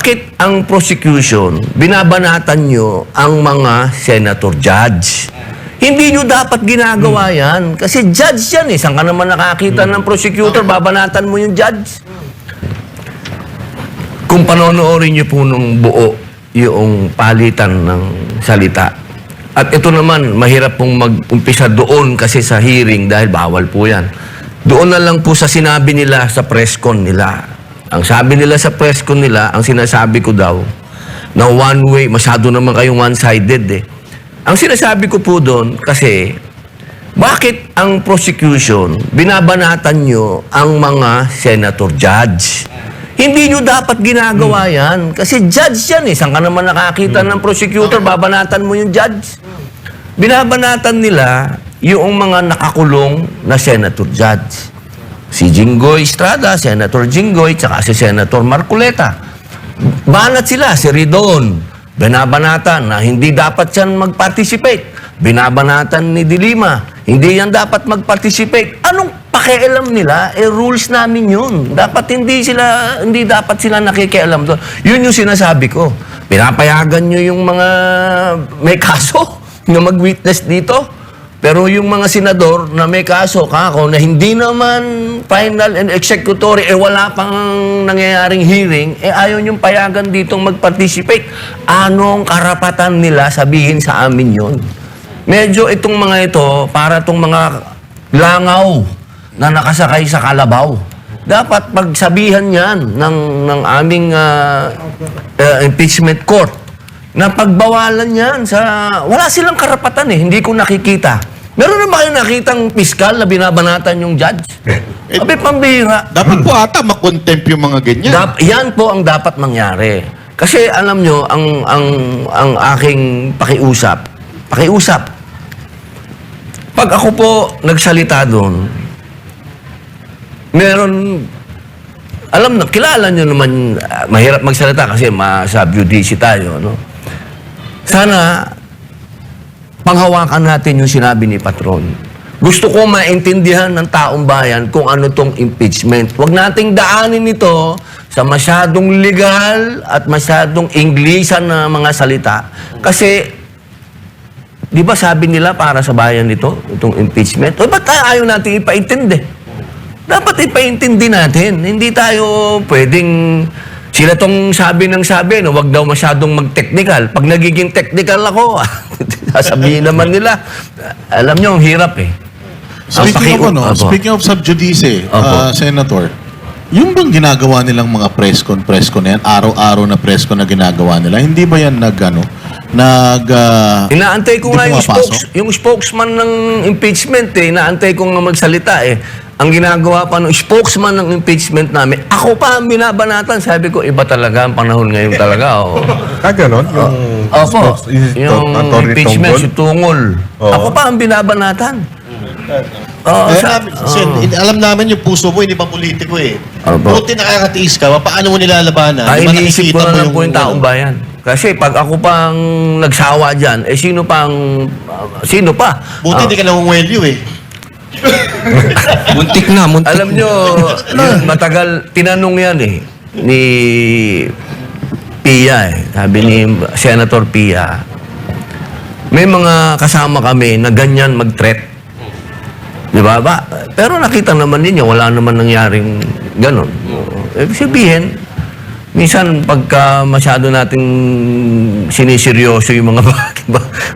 Bakit ang prosecution, binabanatan nyo ang mga senator judge? Hindi nyo dapat ginagawa yan. Kasi judge yan eh. Saan ka naman nakakita ng prosecutor, babanatan mo yung judge? Kung panonoorin nyo po nung buo yung palitan ng salita. At ito naman, mahirap pong mag-umpisa doon kasi sa hearing dahil bawal po yan. Doon na lang po sa sinabi nila sa press con nila. Ang sabi nila sa press con nila, ang sinasabi ko daw, na one way, masyado naman kayong one-sided eh. Ang sinasabi ko po doon, kasi, bakit ang prosecution, binabanatan nyo ang mga senator judge? Hindi nyo dapat ginagawa yan. Kasi judge yan eh. Saan ka naman nakakita ng prosecutor, babanatan mo yung judge? Binabanatan nila yung mga nakakulong na senator judge. Si Jinggoy Estrada, Senator Jinggoy, tsaka si Senator Marcoleta. Banat sila, si Ridon. Binabanatan na hindi dapat yan mag-participate. Binabanatan ni Dilima, hindi yan dapat mag-participate. Anong pakialam nila? Rules namin yun. Hindi dapat sila nakikialam doon. Yun yung sinasabi ko. Pinapayagan nyo yung mga may kaso na mag-witness dito. Pero yung mga senador na may kaso kako na hindi naman final and executory, wala pang nangyayaring hearing, ayaw yung payagan ditong mag-participate. Anong karapatan nila sabihin sa amin yun? Medyo itong mga ito, para itong mga langaw na nakasakay sa kalabaw. Dapat pagsabihan yan ng aming impeachment court na pagbawalan yan sa... Wala silang karapatan eh, hindi ko nakikita. Meron na ba kayo nakitang piskal na binabanatan yung judge? Abi, pambira. Dapat po ata makontempt yung mga ganyan. Yan po ang dapat mangyari. Kasi alam nyo, ang aking pakiusap. Pag ako po nagsalita doon, meron... kilala nyo naman, mahirap magsalita kasi sub-judice tayo, no? Sana, panghawakan natin yung sinabi ni Patron. Gusto ko maintindihan ng taong bayan kung ano tong impeachment. Huwag nating daanin ito sa masyadong legal at masyadong Inglesan na mga salita. Kasi, di ba sabi nila para sa bayan ito, itong impeachment? O ba't ayaw natin ipaintindi? Dapat ipaintindi natin. Hindi tayo pwedeng... Sila tong sabi, no, wag daw masyadong mag-technical. Pag nagiging technical ako, sasabihin naman nila, alam nyo, ang hirap eh. Speaking of sub-judice, Senator, yung bang ginagawa nilang mga press con na yan, araw-araw na press con na ginagawa nila, hindi ba yan inaantay ko nga yung spokesman ng impeachment eh, inaantay ko nga magsalita eh. Ang ginagawa pa ng spokesman ng impeachment namin, ako pa ang binabanatan. Sabi ko, iba talaga ang panahon ngayon talaga. Ganon? Yung impeachment, si Tungol. Ako pa ang binabanatan. Alam namin yung puso mo, hindi pa politiko eh. Buti nakakatiis ka, paano mo nilalabanan? Iniisip ko na lang po yung taong bayan. Kasi pag ako pang nagsawa dyan, sino pa? Buti hindi ka nangungwelyo eh. Muntik na. Alam nyo, matagal, tinanong yan eh, ni Pia eh. Sabi ni Senator Pia, may mga kasama kami na ganyan mag-threat. Di ba? Pero nakita naman ninyo, wala naman nangyaring ganon. Sabihin, minsan pagka masyado nating siniseryoso yung mga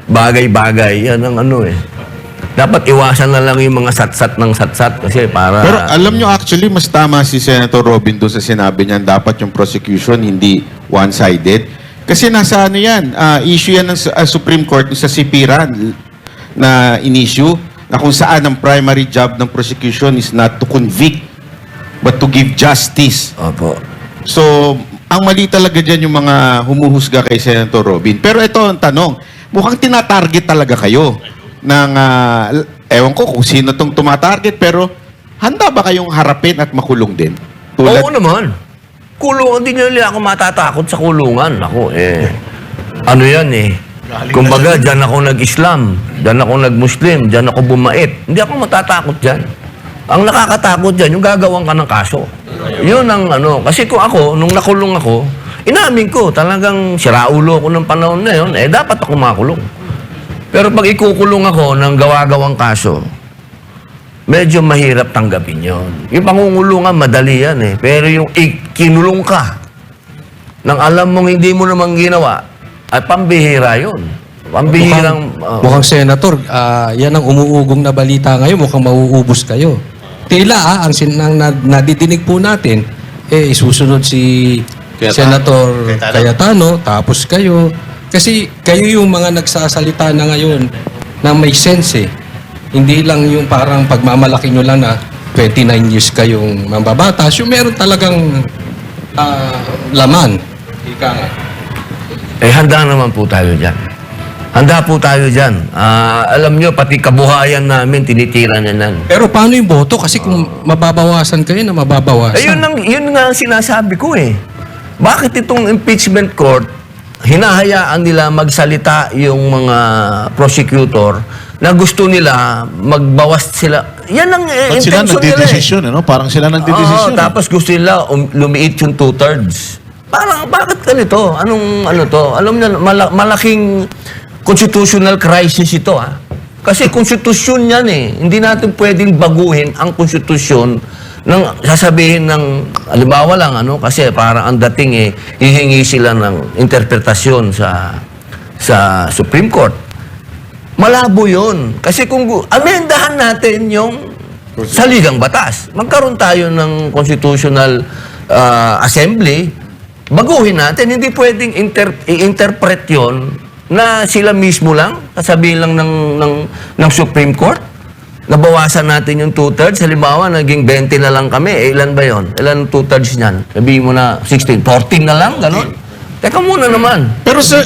bagay-bagay, yan ang ano eh. Dapat iwasan na lang yung mga satsat ng satsat kasi para... Pero alam nyo actually, mas tama si Senator Robin doon sa sinabi niyan, dapat yung prosecution hindi one-sided. Kasi nasa ano yan, issue yan ng Supreme Court sa Sipiran na in-issue na kung saan ang primary job ng prosecution is not to convict but to give justice. Opo. So, ang mali talaga dyan yung mga humuhusga kay Senator Robin. Pero ito ang tanong, mukhang tinatarget talaga kayo ng, ewan ko kung sino itong tumatarget, pero handa ba kayong harapin at makulong din? Oo naman. Kulungan din nila ako matatakot sa kulungan. Ako ano yan eh. Kumbaga, dyan ako nag-Islam, dyan ako nag-Muslim, dyan ako bumait. Hindi ako matatakot dyan. Ang nakakatakot dyan, yung gagawang ka ng kaso. Yun ang ano. Kasi kung ako, nung nakulong ako, Inamin ko, talagang siraulo ko ng panahon na yun, dapat ako makulong. Pero pag ikukulong ako ng gawa-gawang kaso, medyo mahirap tanggapin yon. Yung pangungulungan, madali yan eh. Pero yung kinulong ka, nang alam mong hindi mo namang ginawa, at pambihira yun. Pambihirang... Mukhang senator, yan ang umuugong na balita ngayon, mukhang mauubos kayo. Tila ang nadidinig po natin, isusunod si Senator Cayetano, tapos kayo. Kasi kayo yung mga nagsasalita na ngayon na may sense eh. Hindi lang yung parang pagmamalaki nyo lang na 29 years kayong mambabatas. Yung meron talagang laman. Ika nga. handa naman po tayo dyan. Handa po tayo dyan. Alam nyo, pati kabuhayan namin, tinitira na nan. Pero paano yung boto? Kasi kung mababawasan kayo na mababawasan. Yun nga ang sinasabi ko eh. Bakit itong impeachment court, hinahayaan nila magsalita yung mga prosecutor na gusto nila magbawas sila. Yan ang Ba't sila intention nila eh. nagdidesisyon, ano? Parang sila nagdidesisyon. Tapos gusto nila lumiit yung 2/3. Parang, bakit ganito? Anong ano to? Alam niyo, malaking constitutional crisis ito, ah. Kasi konstitusyon yan eh. Hindi natin pwedeng baguhin ang konstitusyon ng sasabihin ng, halimbawa lang, ano, kasi parang ang dating eh, hihingi sila ng interpretasyon sa Supreme Court. Malabo yun. Kasi kung amendahan natin yung saligang batas, magkaroon tayo ng constitutional assembly, baguhin natin. Hindi pwedeng i-interpret yun na sila mismo lang, sasabihin lang ng Supreme Court. Nabawasan natin yung 2/3. Halimbawa, naging 20 na lang kami. Ilan ba yon? Ilan 2/3 niyan? Sabihin mo na 16. 14 na lang, gano'n? Teka muna naman. Pero sir,